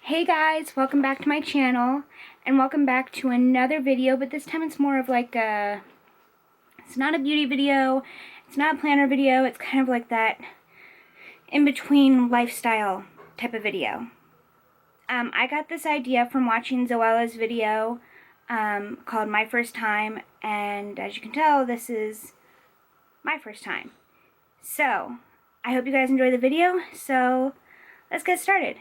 Hey guys, welcome back to my channel, and welcome back to another video, but this time it's more of like it's not a beauty video, it's not a planner video, it's kind of like that in-between lifestyle type of video. I got this idea from watching Zoella's video called My First Time, and as you can tell, this is my first time. So, I hope you guys enjoy the video, so let's get started.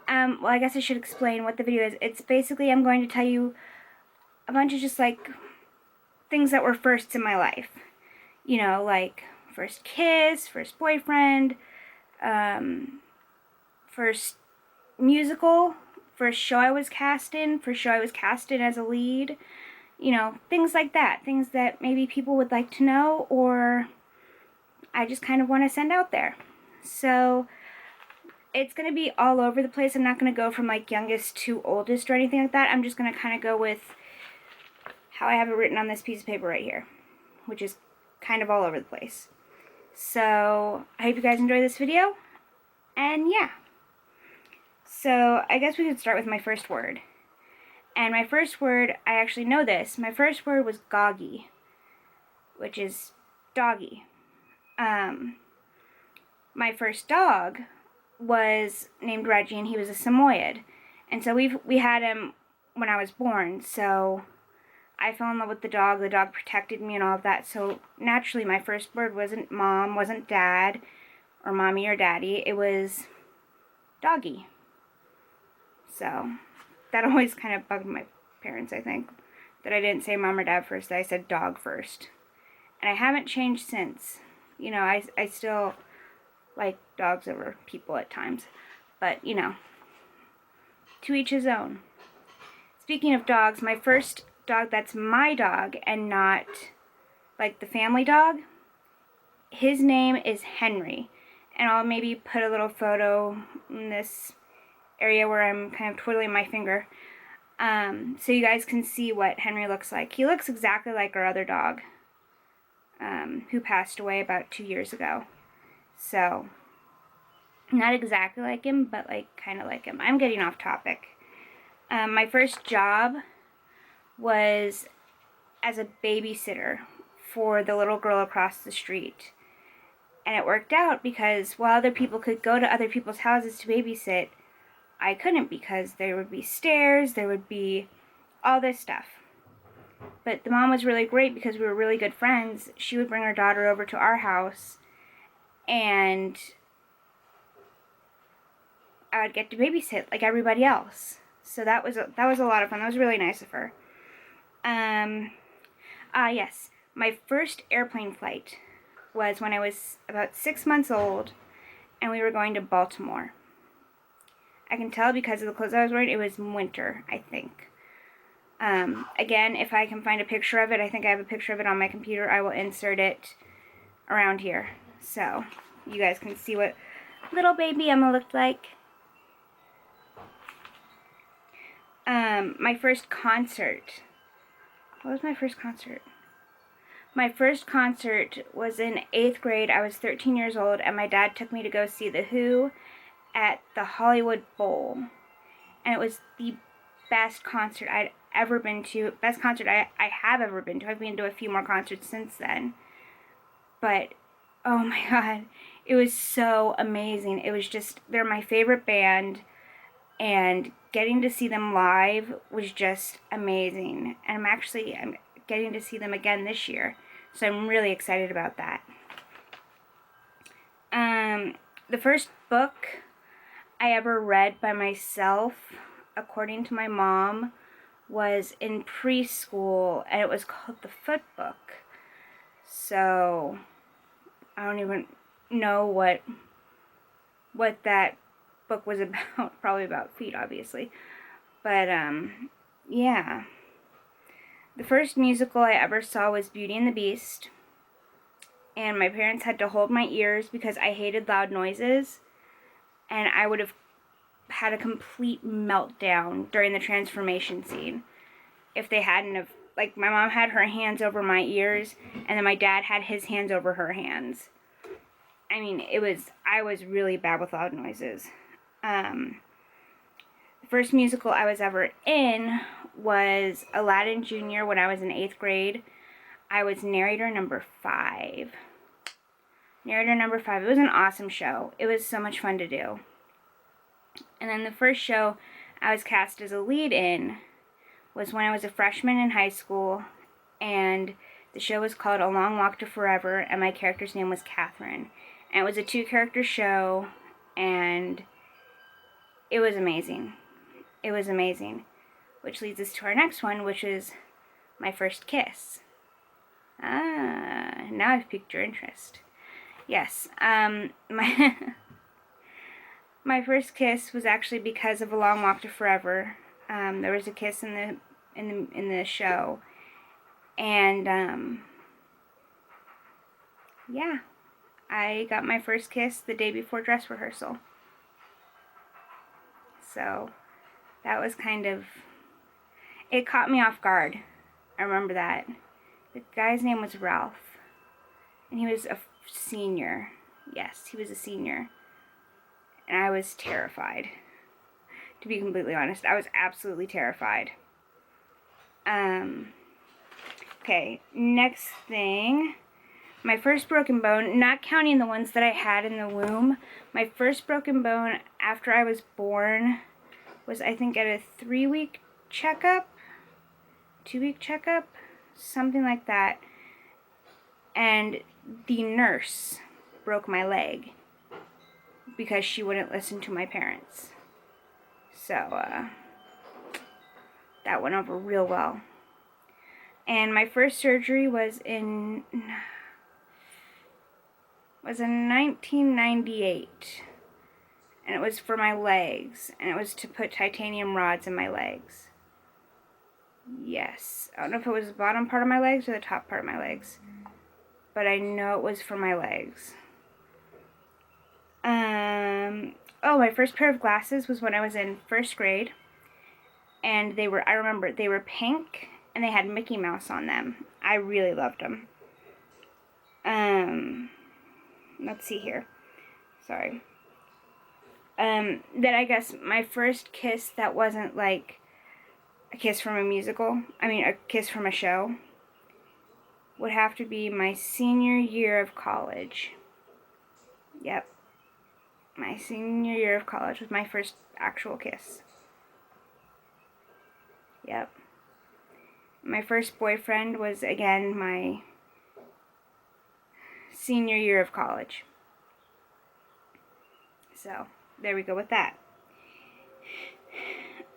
Well, I guess I should explain what the video is. It's basically, I'm going to tell you a bunch of just like things that were firsts in my life. You know, like first kiss, first boyfriend, first musical, first show I was cast in, first show I was cast in as a lead. You know, things like that. Things that maybe people would like to know, or I just kind of want to send out there. So it's going to be all over the place. I'm not going to go from like youngest to oldest or anything like that. I'm just going to kind of go with how I have it written on this piece of paper right here, which is kind of all over the place. So I hope you guys enjoy this video, and yeah. So I guess we could start with my first word. And my first word, I actually know this. My first word was goggy, which is doggy. My first dog was named Reggie, and he was a Samoyed, and so we had him when I was born. So I fell in love with the dog protected me and all of that, so naturally my first word wasn't mom, wasn't dad, or mommy or daddy, it was doggy. So that always kind of bugged my parents, I think, that I didn't say mom or dad first, that I said dog first. And I haven't changed since. You know, I still like dogs over people at times, but you know, to each his own. Speaking of dogs, my first dog that's my dog and not like the family dog, his name is Henry, and I'll maybe put a little photo in this area where I'm kind of twiddling my finger, so you guys can see what Henry looks like. He looks exactly like our other dog, who passed away about 2 years ago. So, not exactly like him, but like kind of like him. I'm getting off topic. My first job was as a babysitter for the little girl across the street. And it worked out because while other people could go to other people's houses to babysit, I couldn't, because there would be stairs, there would be all this stuff. But the mom was really great because we were really good friends. She would bring her daughter over to our house, and I would get to babysit like everybody else. So that was a lot of fun. That was really nice of her. Yes, my first airplane flight was when I was about 6 months old, and we were going to Baltimore. I can tell because of the clothes I was wearing, it was winter, I think. Again, if I can find a picture of it, I think I have a picture of it on my computer, I will insert it around here, so you guys can see what little baby Emma looked like. My first concert. What was my first concert? My first concert was in 8th grade. I was 13 years old, and my dad took me to go see The Who at the Hollywood Bowl. And it was the best concert I'd ever been to. Best concert I have ever been to. I've been to a few more concerts since then. But, oh my god, it was so amazing. It was just, they're my favorite band, and getting to see them live was just amazing. And I'm getting to see them again this year, so I'm really excited about that. The first book I ever read by myself, according to my mom, was in preschool, and it was called The Foot Book. So I don't even know what that book was about. Probably about feet, obviously. But yeah. The first musical I ever saw was Beauty and the Beast, and my parents had to hold my ears because I hated loud noises, and I would have had a complete meltdown during the transformation scene if they hadn't have, like, my mom had her hands over my ears, and then my dad had his hands over her hands. I mean, I was really bad with loud noises. The first musical I was ever in was Aladdin Jr. when I was in 8th grade. I was narrator number 5. Narrator number 5. It was an awesome show. It was so much fun to do. And then the first show I was cast as a lead in was when I was a freshman in high school, and the show was called A Long Walk to Forever, and my character's name was Catherine. And it was a 2-character show, and it was amazing. It was amazing. Which leads us to our next one, which is my first kiss. Now I've piqued your interest. Yes, my my first kiss was actually because of A Long Walk to Forever. There was a kiss in the show, and yeah, I got my first kiss the day before dress rehearsal. So that was kind of, it caught me off guard. I remember that. The guy's name was Ralph, and he was a senior. Yes, he was a senior. And I was terrified. To be completely honest, I was absolutely terrified. Okay, next thing. My first broken bone, not counting the ones that I had in the womb, my first broken bone after I was born was, I think, at a 3-week checkup, 2-week checkup, something like that. And the nurse broke my leg because she wouldn't listen to my parents. So, that went over real well. And my first surgery was in 1998. And it was for my legs. And it was to put titanium rods in my legs. Yes. I don't know if it was the bottom part of my legs or the top part of my legs. But I know it was for my legs. Oh, my first pair of glasses was when I was in 1st grade. And I remember, they were pink and they had Mickey Mouse on them. I really loved them. Let's see here. Sorry. Then I guess my first kiss that wasn't like a kiss from a musical, a kiss from a show, would have to be my senior year of college. Yep. My senior year of college was my first actual kiss. Yep. My first boyfriend was, again, my senior year of college. So, there we go with that.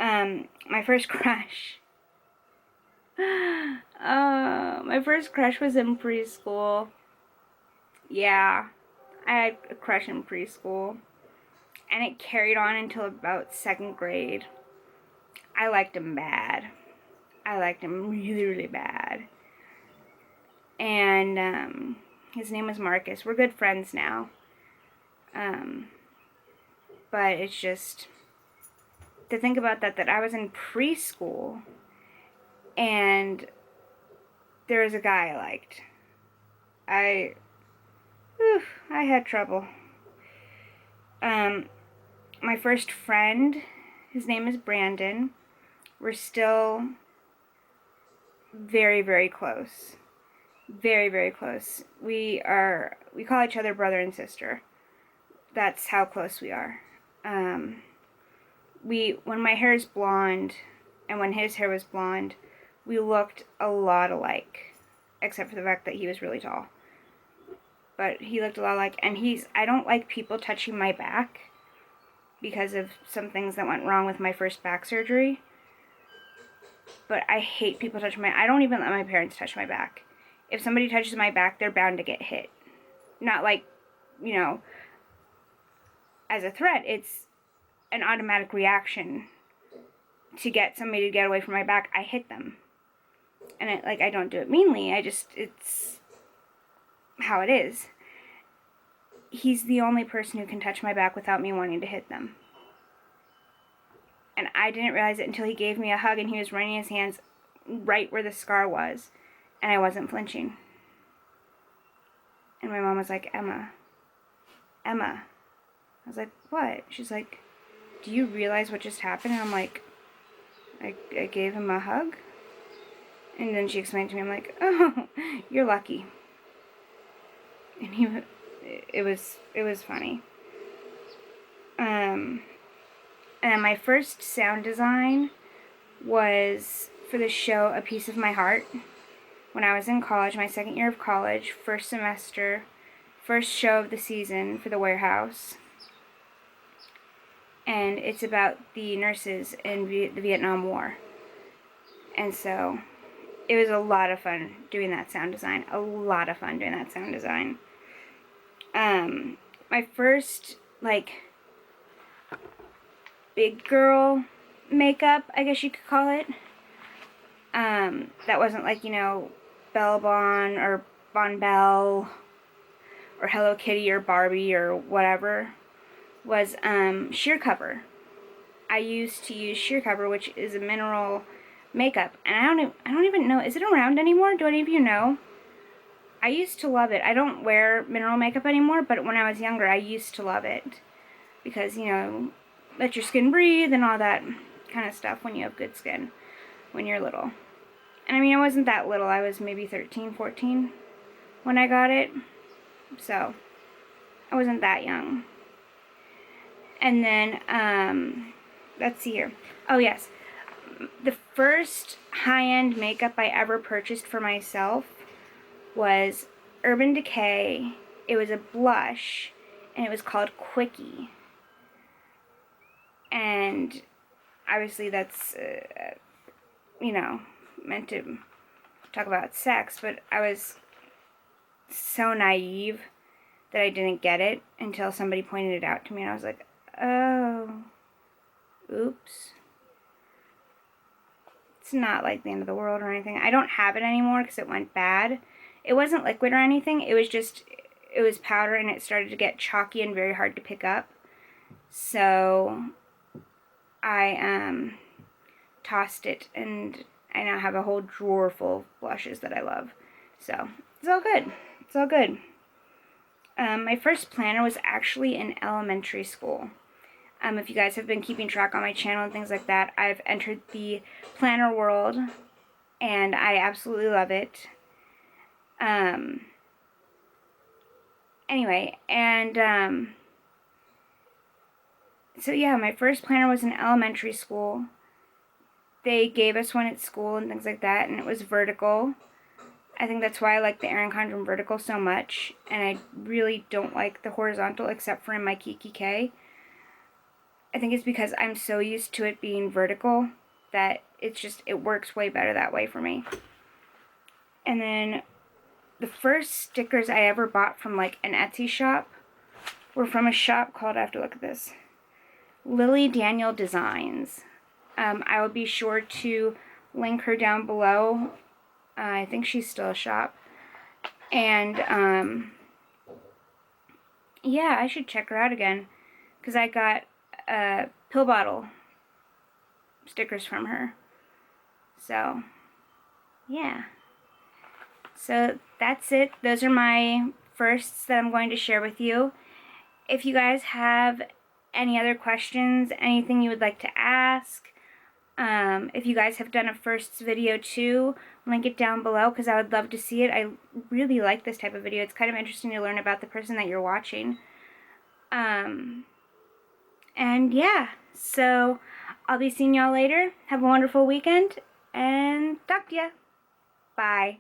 My first crush. My first crush was in preschool. Yeah, I had a crush in preschool. And it carried on until about 2nd grade. I liked him bad. I liked him really, really bad. And his name was Marcus. We're good friends now. But it's just to think about that I was in preschool and there was a guy I liked. I had trouble. My first friend, his name is Brandon. We're still very, very close. Very, very close. We call each other brother and sister. That's how close we are. When my hair is blonde and when his hair was blonde, we looked a lot alike, except for the fact that he was really tall. But he looked a lot alike, and I don't like people touching my back because of some things that went wrong with my first back surgery. But I hate people touching I don't even let my parents touch my back. If somebody touches my back, they're bound to get hit. Not like, as a threat, it's an automatic reaction to get somebody to get away from my back. I hit them. And I don't do it meanly. It's how it is. He's the only person who can touch my back without me wanting to hit them. And I didn't realize it until he gave me a hug and he was running his hands right where the scar was. And I wasn't flinching. And my mom was like, Emma. I was like, what? She's like, do you realize what just happened? And I'm like, I gave him a hug. And then she explained to me, I'm like, oh, you're lucky. And it was funny. And then my first sound design was for the show A Piece of My Heart. When I was in college, my second year of college, first semester, first show of the season for the warehouse. And it's about the nurses in the Vietnam War. And so it was a lot of fun doing that sound design. A lot of fun doing that sound design. My first, like, big girl makeup, I guess you could call it. That wasn't like, you know, Belle Bon or Bon Belle or Hello Kitty or Barbie or whatever, was sheer cover. I used to use sheer cover, which is a mineral makeup, and I don't even know, is it around anymore? Do any of you know? I used to love it. I don't wear mineral makeup anymore, but when I was younger, I used to love it because, you know, let your skin breathe and all that kind of stuff when you have good skin when you're little. And I mean, I wasn't that little. I was maybe 13, 14 when I got it, so I wasn't that young. And then, let's see here. Oh, yes. The first high-end makeup I ever purchased for myself was Urban Decay. It was a blush, and it was called Quickie. And obviously that's, you know, meant to talk about sex, but I was so naive that I didn't get it until somebody pointed it out to me, and I was like, oh, oops. It's not like the end of the world or anything. I don't have it anymore because it went bad. It wasn't liquid or anything. It was just, it was powder, and it started to get chalky and very hard to pick up. So I tossed it, and I now have a whole drawer full of blushes that I love. So it's all good. It's all good. My first planner was actually in elementary school. If you guys have been keeping track on my channel and things like that, I've entered the planner world, and I absolutely love it. Anyway, and, so yeah, my first planner was in elementary school. They gave us one at school and things like that, and it was vertical. I think that's why I like the Erin Condren vertical so much, and I really don't like the horizontal except for in my Kiki K. I think it's because I'm so used to it being vertical that it's just, it works way better that way for me. And then the first stickers I ever bought from like an Etsy shop were from a shop called, I have to look at this, Lily Daniel Designs. I will be sure to link her down below. I think she's still a shop. And, yeah, I should check her out again, because I got pill bottle stickers from her. So, yeah. So, that's it. Those are my firsts that I'm going to share with you. If you guys have any other questions, anything you would like to ask, if you guys have done a firsts video too, link it down below because I would love to see it. I really like this type of video. It's kind of interesting to learn about the person that you're watching. And yeah, so I'll be seeing y'all later. Have a wonderful weekend, and talk to ya. Bye.